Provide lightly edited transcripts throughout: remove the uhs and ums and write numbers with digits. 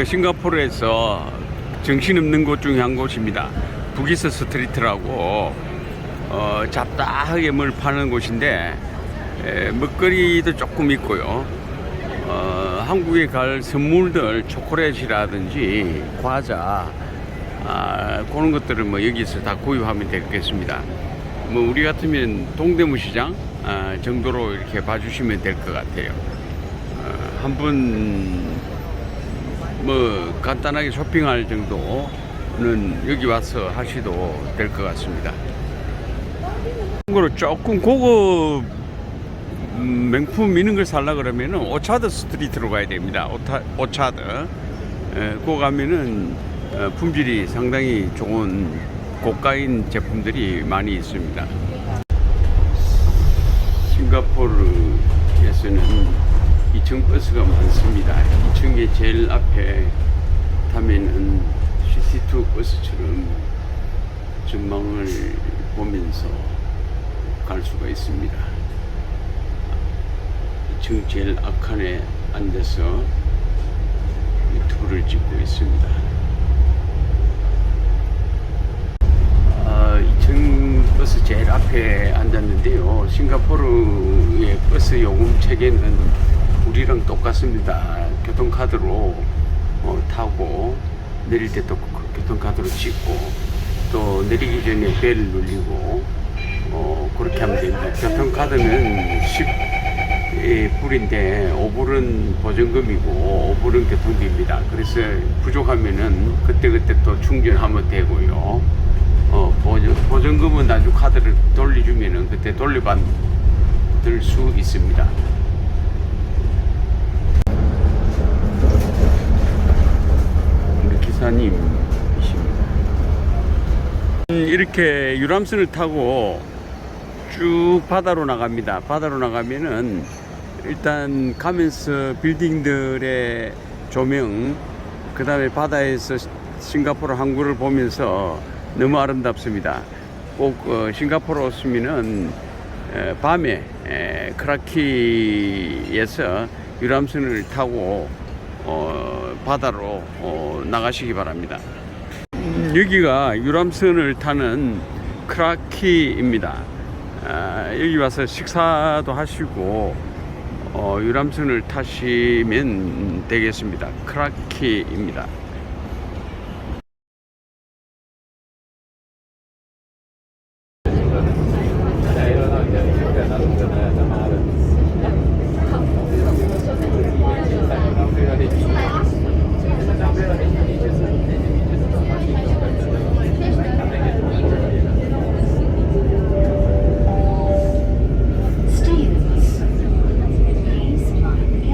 싱가포르에서 정신없는 곳 중에 한 곳입니다. 북이스 스트리트라고 잡다하게 뭘 파는 곳인데 먹거리도 조금 있고요. 한국에 갈 선물들 초콜릿이라든지 과자 그런 것들을 뭐 여기서 다 구입하면 되겠습니다. 뭐 우리 같으면 동대문 시장 정도로 이렇게 봐주시면 될 것 같아요. 한번 뭐 간단하게 쇼핑할 정도는 여기 와서 하셔도 될 것 같습니다. 참고로 조금 고급 명품 이런 걸 살라 그러면은 오차드 스트리트로 가야 됩니다. 오차드. 거 가면은 품질이 상당히 좋은 고가인 제품들이 많이 있습니다. 싱가포르에서는 2층 버스가 많습니다. 2층에 제일 앞에 타면은 시티2 버스처럼 전망을 보면서 갈 수가 있습니다. 2층 제일 앞칸에 앉아서 유튜브를 찍고 있습니다. 2층 버스 제일 앞에 앉았는데요. 싱가포르의 버스 요금 체계는 우리랑 똑같습니다. 교통카드로 타고 내릴 때 또 교통카드로 찍고 또 내리기 전에 벨 눌리고 그렇게 하면 됩니다. 교통카드는 10불인데 5불은 보증금이고 5불은 교통비입니다. 그래서 부족하면은 그때그때 또 충전하면 되고요. 보증금은 나중에 카드를 돌려주면은 그때 돌려받을 수 있습니다. 우리 기사님이십니다. 이렇게 유람선을 타고 쭉 바다로 나갑니다. 바다로 나가면은 일단 가면서 빌딩들의 조명, 그 다음에 바다에서 싱가포르 항구를 보면서 너무 아름답습니다. 꼭 싱가포르 오시면은 밤에 크라키에서 유람선을 타고 바다로 나가시기 바랍니다. 여기가 유람선을 타는 크라키입니다. 여기 와서 식사도 하시고 유람선을 타시면 되겠습니다. 크라키입니다.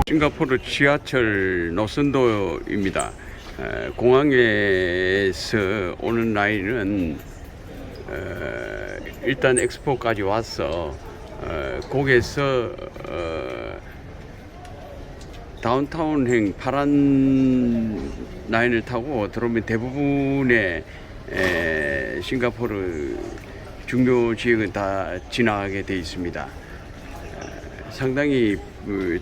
싱가포르 지하철 노선도입니다. 공항에서 오는 라인은 일단 엑스포까지 와서 거기에서 다운타운행 파란 라인을 타고 들어오면 대부분의 싱가포르 중요 지역은 다 지나가게 되어 있습니다. 상당히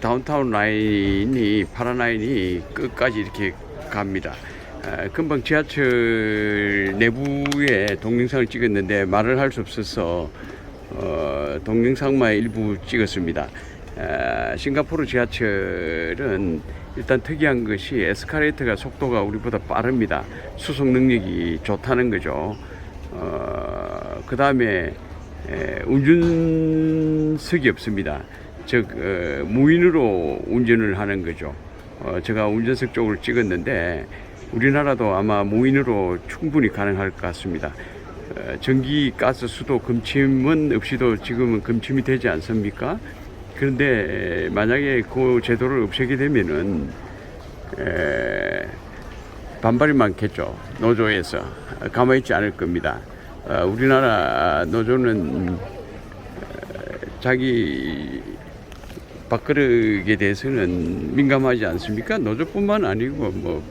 다운타운 라인이 파란 라인이 끝까지 이렇게 갑니다. 금방 지하철 내부에 동영상을 찍었는데 말을 할 수 없어서 동영상만 일부 찍었습니다. 싱가포르 지하철은 일단 특이한 것이 에스컬레이터가 속도가 우리보다 빠릅니다. 수속 능력이 좋다는 거죠. 그 다음에 운전석이 없습니다. 즉 무인으로 운전을 하는 거죠. 제가 운전석 쪽을 찍었는데 우리나라도 아마 무인으로 충분히 가능할 것 같습니다. 전기, 가스, 수도, 금침은 없이도 지금은 금침이 되지 않습니까? 그런데 만약에 그 제도를 없애게 되면은 반발이 많겠죠. 노조에서 가만히 있지 않을 겁니다. 우리나라 노조는 자기 밥그릇에 대해서는 민감하지 않습니까? 노조뿐만 아니고 뭐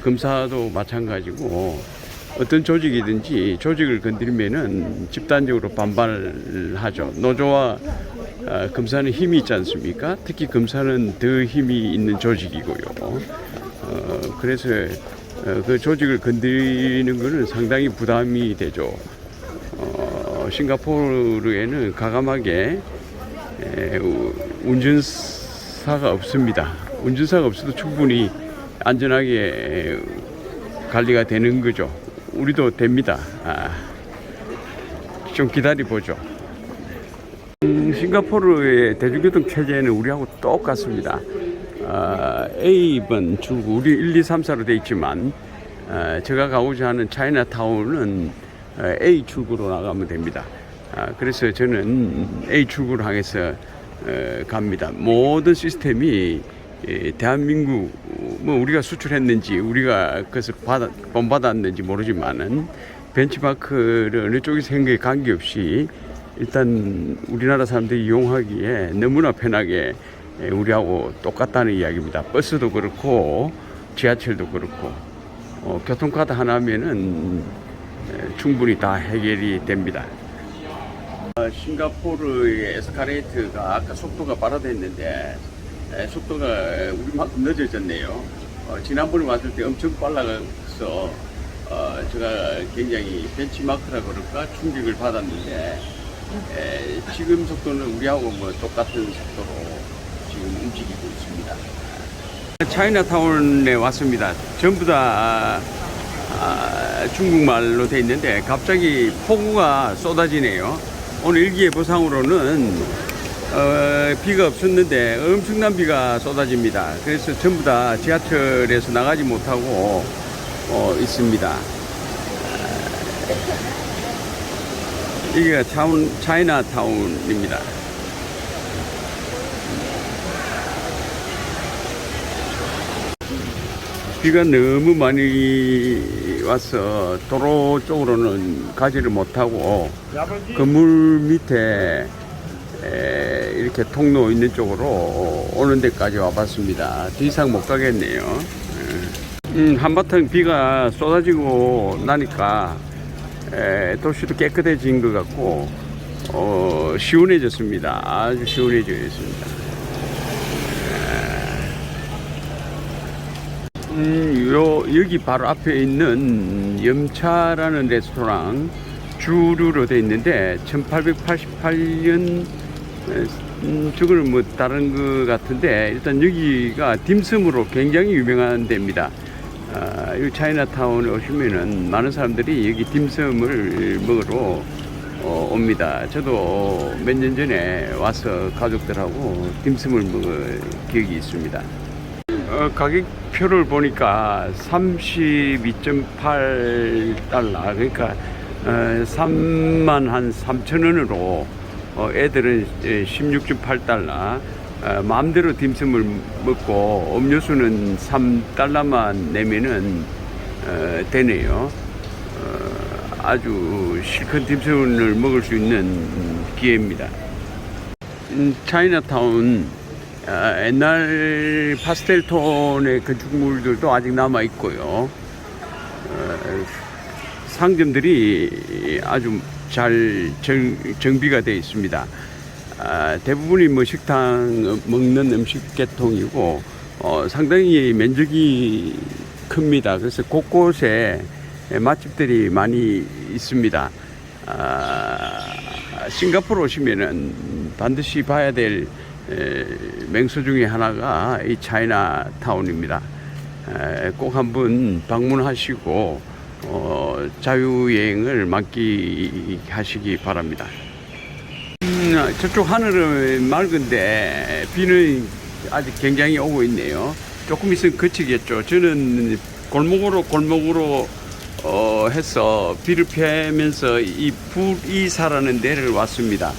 검사도 마찬가지고 어떤 조직이든지 조직을 건드리면은 집단적으로 반발하죠. 노조와 검사는 힘이 있지 않습니까? 특히 검사는 더 힘이 있는 조직이고요. 그래서 그 조직을 건드리는 것은 상당히 부담이 되죠. 싱가포르에는 가감하게 운전사가 없습니다. 운전사가 없어도 충분히 안전하게 관리가 되는 거죠. 우리도 됩니다. 좀 기다려 보죠. 싱가포르의 대중교통 체제는 우리하고 똑같습니다. A번 출구, 우리 1, 2, 3, 4로 되어 있지만 제가 가고자 하는 차이나타운은 A 출구로 나가면 됩니다. 그래서 저는 A 출구를 향해서 갑니다. 모든 시스템이 대한민국 뭐 우리가 수출했는지 우리가 그것을 본받았는지 모르지만은 벤치마크를 어느 쪽에서 한 게 관계없이 일단 우리나라 사람들이 이용하기에 너무나 편하게 우리하고 똑같다는 이야기입니다. 버스도 그렇고 지하철도 그렇고 교통카드 하나면은 충분히 다 해결이 됩니다. 싱가포르의 에스카레이터가 아까 속도가 빨라졌는데 속도가 우리만큼 늦어졌네요. 지난번에 왔을 때 엄청 빨라서 제가 굉장히 벤치마크라 그럴까 충격을 받았는데 지금 속도는 우리하고 뭐 똑같은 속도로 지금 움직이고 있습니다. 차이나타운에 왔습니다. 전부 다 중국말로 돼 있는데 갑자기 폭우가 쏟아지네요. 오늘 일기예보상으로는 비가 없었는데 엄청난 비가 쏟아집니다. 그래서 전부 다 지하철에서 나가지 못하고 있습니다. 여기가 차이나타운입니다. 비가 너무 많이 와서 도로 쪽으로는 가지를 못하고 건물 밑에 이렇게 통로 있는 쪽으로 오는 데까지 와봤습니다. 더 이상 못 가겠네요. 한바탕 비가 쏟아지고 나니까 도시도 깨끗해진 것 같고 시원해졌습니다. 아주 시원해졌습니다. 여기 바로 앞에 있는 염차라는 레스토랑 주류로 되어 있는데 1888년 저거는 뭐 다른 것 같은데 일단 여기가 딤섬으로 굉장히 유명한 데입니다. 이 차이나타운에 오시면은 많은 사람들이 여기 딤섬을 먹으러 옵니다. 저도 몇 년 전에 와서 가족들하고 딤섬을 먹을 기억이 있습니다. 가격표를 보니까 32.8달러 그러니까 3만 한 3천 원으로 애들은 16.8달러 마음대로 딤섬을 먹고 음료수는 3달러만 내면은 되네요. 아주 실컷 딤섬을 먹을 수 있는 기회입니다. 차이나타운 옛날 파스텔톤의 건축물들도 아직 남아 있고요. 상점들이 아주 잘 정비가 되어 있습니다. 대부분이 뭐 식당 먹는 음식 계통이고 상당히 면적이 큽니다. 그래서 곳곳에 맛집들이 많이 있습니다. 싱가포르 오시면은 반드시 봐야 될 명소 중에 하나가 이 차이나타운입니다. 꼭 한번 방문하시고 자유여행을 만끽하시기 바랍니다. 저쪽 하늘은 맑은데 비는 아직 굉장히 오고 있네요. 조금 있으면 그치겠죠. 저는 골목으로 해서 비를 피하면서 이 불이사라는 데를 왔습니다.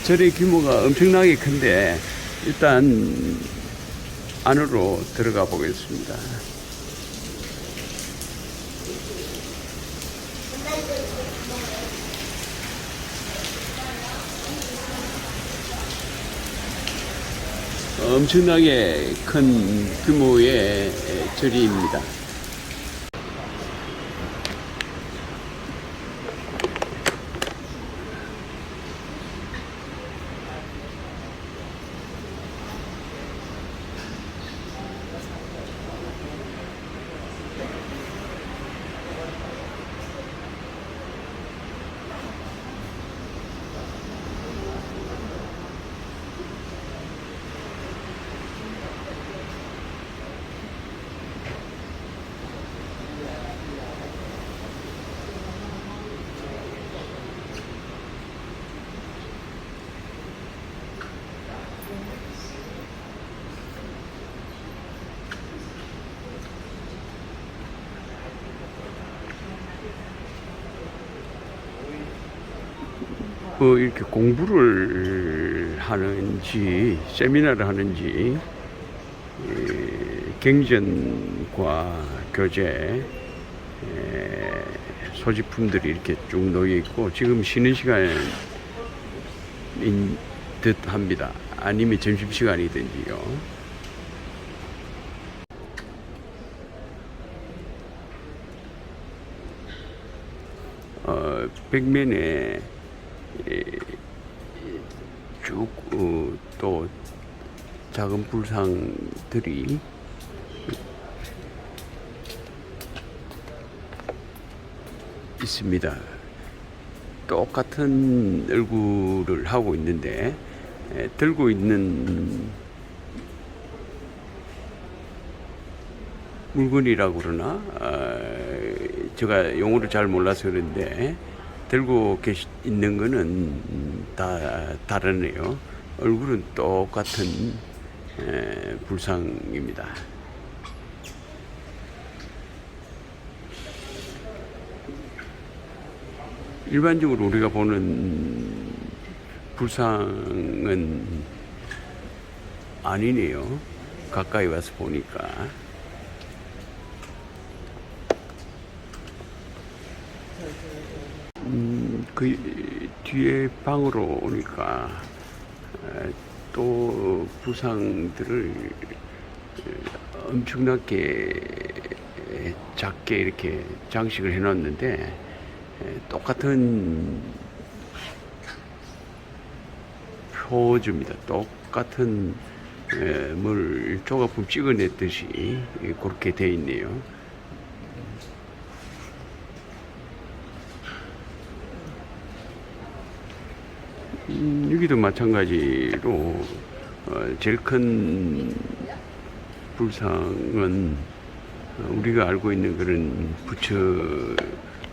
절의 규모가 엄청나게 큰데 일단 안으로 들어가 보겠습니다. 엄청나게 큰 규모의 절입니다. 이렇게 공부를 하는지 세미나를 하는지 경전과 교재 소지품들이 이렇게 쭉 놓여 있고 지금 쉬는 시간인 듯 합니다. 아니면 점심시간이든지요. 벽면에 쭉 또 작은 불상들이 있습니다. 똑같은 얼굴을 하고 있는데 들고 있는 물건이라고 그러나 제가 용어를 잘 몰라서 그런데 들고 있는 거는 다 다르네요. 얼굴은 똑같은 불상입니다. 일반적으로 우리가 보는 불상은 아니네요. 가까이 와서 보니까. 그 뒤에 방으로 오니까 또 불상들을 엄청나게 작게 이렇게 장식을 해놨는데 똑같은 표주입니다. 똑같은 물 조각품 찍어냈듯이 그렇게 돼 있네요. 여기도 마찬가지로 제일 큰 불상은 우리가 알고 있는 그런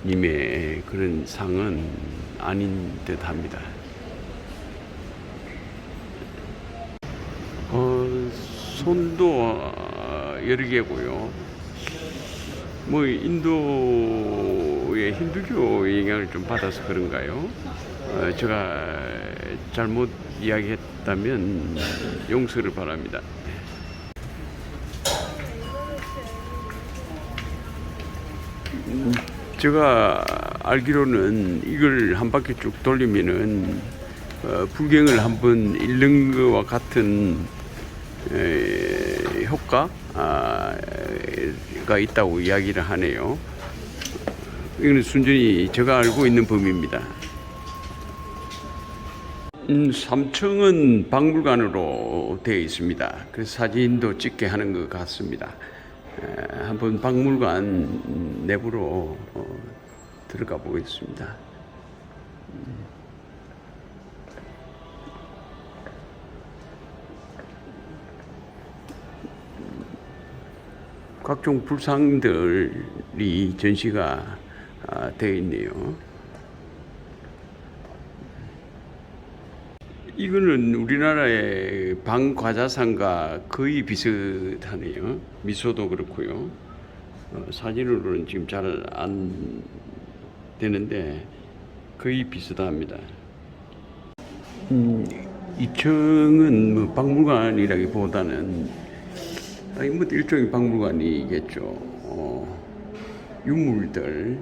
부처님의 그런 상은 아닌 듯 합니다. 손도 여러 개고요. 뭐 인도의 힌두교의 영향을 좀 받아서 그런가요? 제가 잘못 이야기했다면 용서를 바랍니다. 제가 알기로는 이걸 한 바퀴 쭉 돌리면은 불경을 한번 읽는 것과 같은 효과가 있다고 이야기를 하네요. 이거는 순전히 제가 알고 있는 범위입니다. 3층은 박물관으로 되어 있습니다. 그래서 사진도 찍게 하는 것 같습니다. 한번 박물관 내부로 들어가 보겠습니다. 각종 불상들이 전시가 되어 있네요. 이거는 우리나라의 방과자상과 거의 비슷하네요. 미소도 그렇고요. 사진으로는 지금 잘 안 되는데 거의 비슷합니다. 2층은 뭐 박물관이라기보다는 뭐 일종의 박물관이겠죠. 유물들,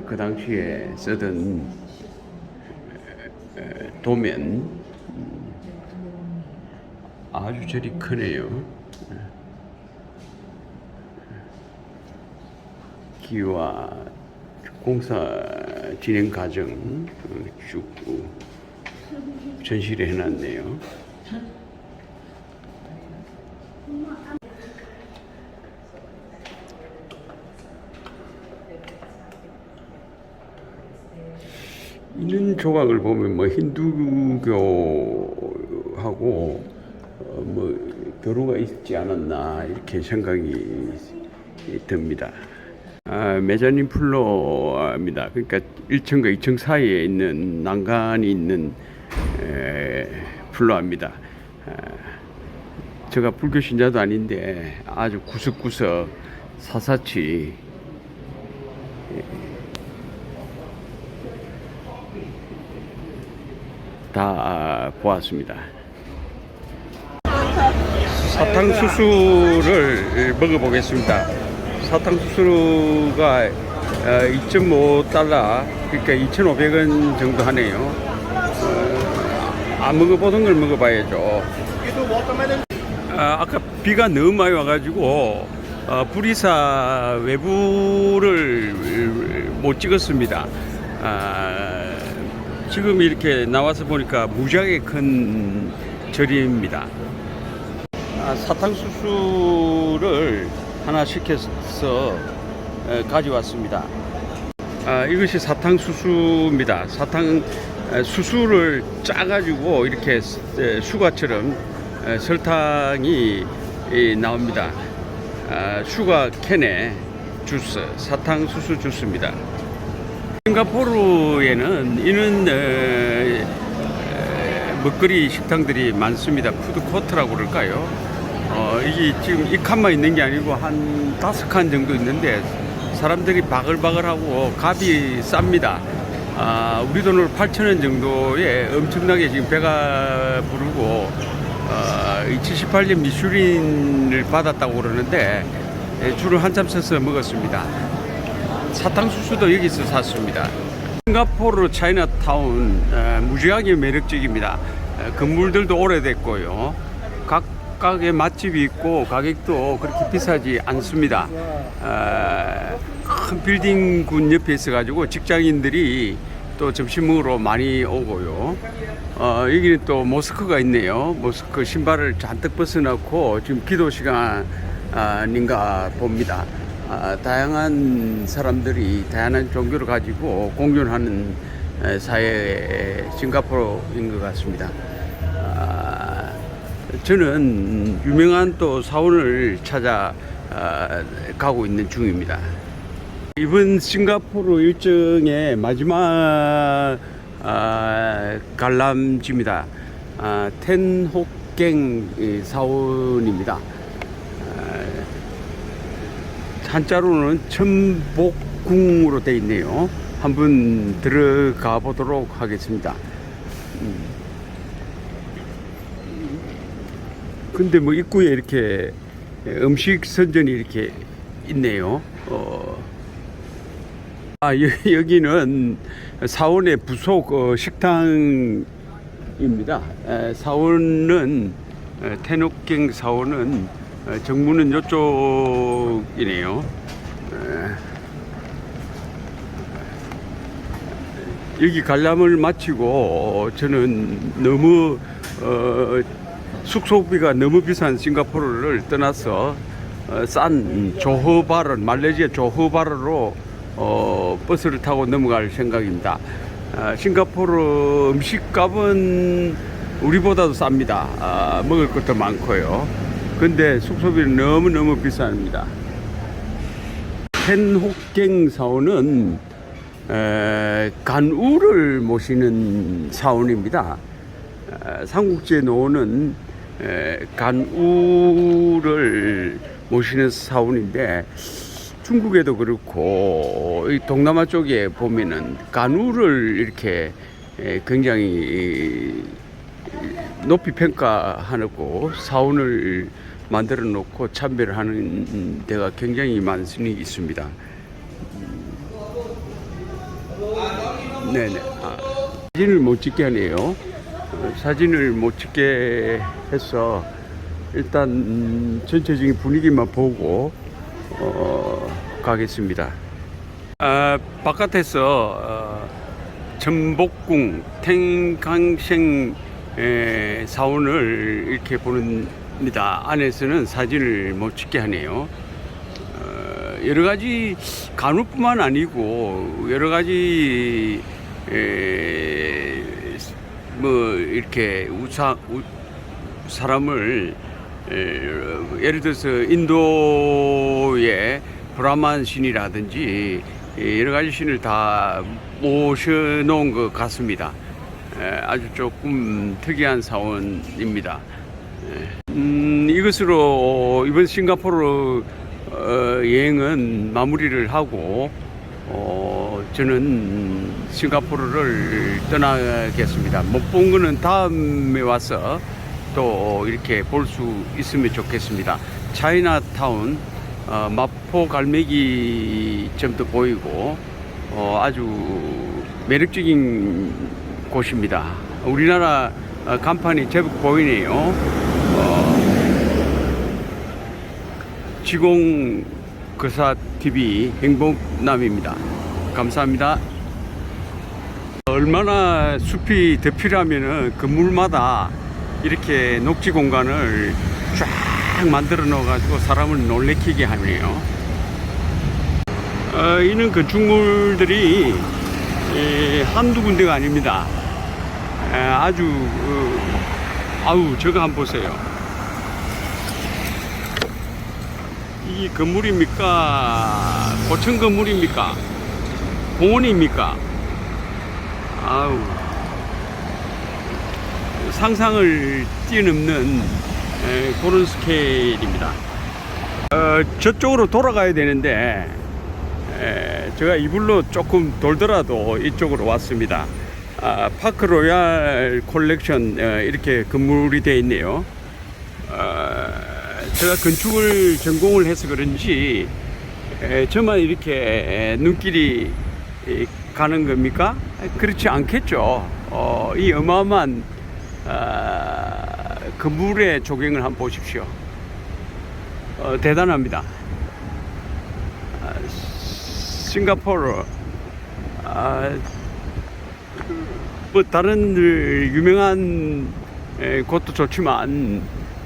그 당시에 쓰던 도면 아주 저리 크네요. 기와 공사 진행 과정 쭉 전시를 해놨네요. 이런 조각을 보면 뭐 힌두교하고 뭐 교류가 있지 않았나 이렇게 생각이 듭니다. 메자닌 플로어입니다. 그러니까 1층과 2층 사이에 있는 난간이 있는 플로어입니다. 제가 불교 신자도 아닌데 아주 구석구석 사사치 다 보았습니다. 사탕수수를 먹어보겠습니다. 사탕수수가 2.5달러, 그러니까 2,500원 정도 하네요. 안 먹어보던 걸 먹어봐야죠. 아까 비가 너무 많이 와가지고 부리사 외부를 못 찍었습니다. 지금 이렇게 나와서 보니까 무지하게 큰 절입니다. 사탕수수를 하나 시켜서 가져왔습니다. 이것이 사탕수수입니다. 수수를 짜가지고 이렇게 수가처럼 설탕이 나옵니다. 슈가 캔에 주스, 사탕수수 주스입니다. 싱가포르에는 이런 먹거리 식당들이 많습니다. 푸드코트라고 그럴까요? 이게 지금 이 칸만 있는 게 아니고 한 5칸 정도 있는데 사람들이 바글바글하고 값이 쌉니다. 우리 돈으로 8,000원 정도에 엄청나게 지금 배가 부르고 2018년 미슐린을 받았다고 그러는데 줄을 한참 서서 먹었습니다. 사탕수수도 여기서 샀습니다. 싱가포르 차이나타운 무지하게 매력적입니다. 건물들도 오래됐고요. 각각의 맛집이 있고 가격도 그렇게 비싸지 않습니다. 큰 빌딩군 옆에 있어가지고 직장인들이 또 점심 먹으러 많이 오고요. 여기는 또 모스크가 있네요. 모스크 신발을 잔뜩 벗어놓고 지금 기도 시간인가 봅니다. 다양한 사람들이 다양한 종교를 가지고 공존하는 사회 싱가포르인 것 같습니다. 저는 유명한 또 사원을 찾아 가고 있는 중입니다. 이번 싱가포르 일정의 마지막 관람지입니다. 텐호갱 사원입니다. 한자로는 천복궁으로 되어 있네요. 한번 들어가 보도록 하겠습니다. 근데 뭐 입구에 이렇게 음식 선전이 이렇게 있네요. 여기는 사원의 부속 식당입니다. 사원은 텐호갱 사원은 정문은 이쪽이네요. 여기 관람을 마치고 저는 너무 숙소비가 너무 비싼 싱가포르를 떠나서 싼 조허바르, 말레이시아 조허바르로 버스를 타고 넘어갈 생각입니다. 싱가포르 음식값은 우리보다도 쌉니다. 먹을 것도 많고요. 근데 숙소비는 너무너무 비쌉니다. 텐호갱 사원은 간우를 모시는 사원입니다. 삼국지에 나오는 간우를 모시는 사원인데 중국에도 그렇고 이 동남아 쪽에 보면은 간우를 이렇게 굉장히 높이 평가하고 사원을 만들어 놓고 참배를 하는 데가 굉장히 많이 있습니다. 네네. 사진을 못 찍게 하네요. 사진을 못 찍게 해서 일단 전체적인 분위기만 보고 가겠습니다. 바깥에서 전복궁 탱강생 사원을 이렇게 보는니다. 안에서는 사진을 못 찍게 하네요. 여러 가지 간우뿐만 아니고 여러 가지 뭐 이렇게 사람을 예를 들어서 인도의 브라만 신이라든지 여러 가지 신을 다 모셔놓은 것 같습니다. 아주 조금 특이한 사원입니다. 이것으로 이번 싱가포르 여행은 마무리를 하고 저는 싱가포르를 떠나겠습니다. 못 본 거는 다음에 와서 또 이렇게 볼 수 있으면 좋겠습니다. 차이나타운, 마포 갈매기점도 보이고 아주 매력적인 곳입니다. 우리나라 간판이 제법 보이네요. 지공거사 TV 행복남입니다. 감사합니다. 얼마나 숲이 더 필요하면은 건물마다 이렇게 녹지 공간을 쫙 만들어 놓아 가지고 사람을 놀래키게 하네요. 이는 건축물들이 한두 군데가 아닙니다. 아주 아우 저거 한번 보세요. 이 건물입니까? 고층 건물입니까? 공원입니까? 아우 상상을 뛰어넘는 그런 스케일입니다. 저쪽으로 돌아가야 되는데 제가 이불로 조금 돌더라도 이쪽으로 왔습니다. 파크 로얄 콜렉션 이렇게 건물이 되어 있네요. 제가 건축을 전공을 해서 그런지 저만 이렇게 눈길이 가는 겁니까? 그렇지 않겠죠. 이 어마어마한 건물의 조경을 한번 보십시오. 대단합니다. 싱가포르 뭐 다른 유명한 곳도 좋지만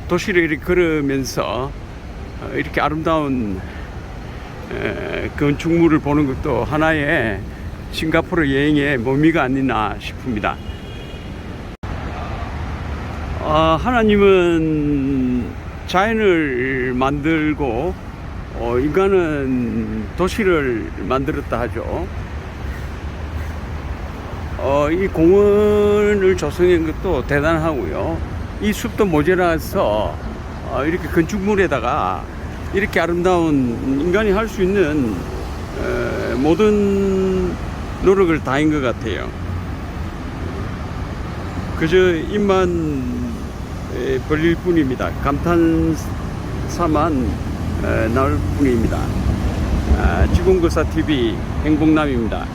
도시를 이렇게 걸으면서 이렇게 아름다운 건축물을 보는 것도 하나의 싱가포르 여행의 묘미가 아니나 싶습니다. 하나님은 자연을 만들고 인간은 도시를 만들었다 하죠. 이 공원을 조성한 것도 대단하고요. 이 숲도 모자라서 이렇게 건축물에다가 이렇게 아름다운 인간이 할 수 있는 모든 노력을 다한 것 같아요. 그저 입만 벌릴 뿐입니다. 감탄사만 나올 뿐입니다. 지공거사 TV 행복남입니다.